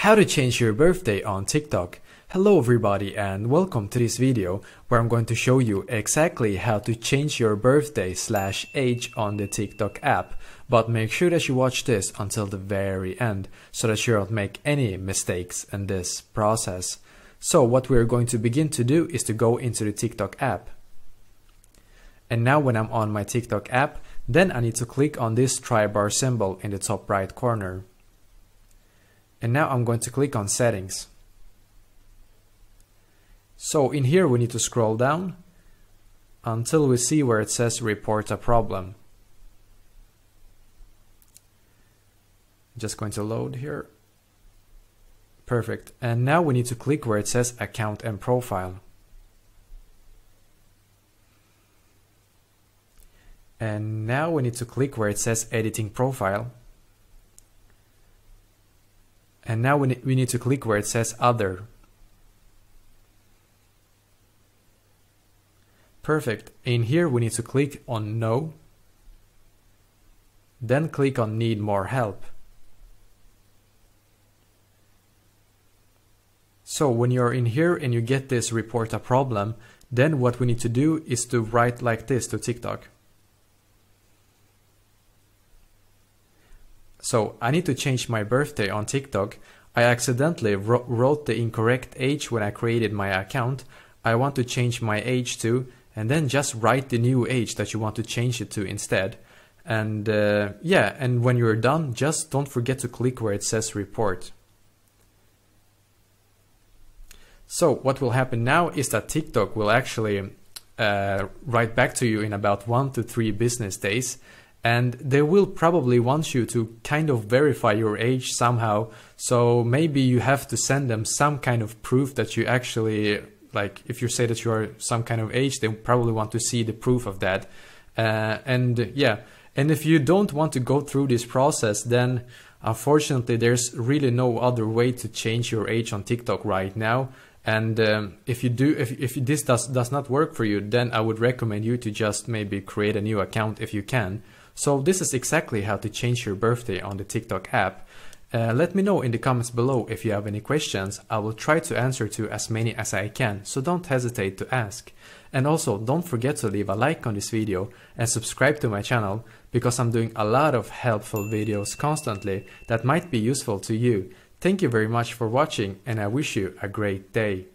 How to change your birthday on TikTok. Hello everybody and welcome to this video where I'm going to show you exactly how to change your birthday/age on the TikTok app. But make sure that you watch this until the very end so that you don't make any mistakes in this process. So what we're going to begin to do is to go into the TikTok app. And now when I'm on my TikTok app, then I need to click on this try bar symbol in the top right corner. And now I'm going to click on settings. So in here we need to scroll down until we see where it says report a problem. Just going to load here. Perfect. And now we need to click where it says account and profile. And now we need to click where it says editing profile. And now we need to click where it says other. Perfect. In here we need to click on no. Then click on need more help. So when you're in here and you get this report a problem, then what we need to do is to write like this to TikTok. So I need to change my birthday on TikTok. I accidentally wrote the incorrect age when I created my account. I want to change my age to, and then just write the new age that you want to change it to instead. And yeah, and when you're done, just don't forget to click where it says report. So what will happen now is that TikTok will actually write back to you in about 1 to 3 business days. And they will probably want you to kind of verify your age somehow. So maybe you have to send them some kind of proof that you actually, like if you say that you are some kind of age, they probably want to see the proof of that. And yeah, and if you don't want to go through this process, then unfortunately there's really no other way to change your age on TikTok right now. And if this does not work for you, then I would recommend you to just maybe create a new account if you can. So this is exactly how to change your birthday on the TikTok app. Let me know in the comments below if you have any questions. I will try to answer to as many as I can, so don't hesitate to ask. And also don't forget to leave a like on this video and subscribe to my channel because I'm doing a lot of helpful videos constantly that might be useful to you. Thank you very much for watching and I wish you a great day.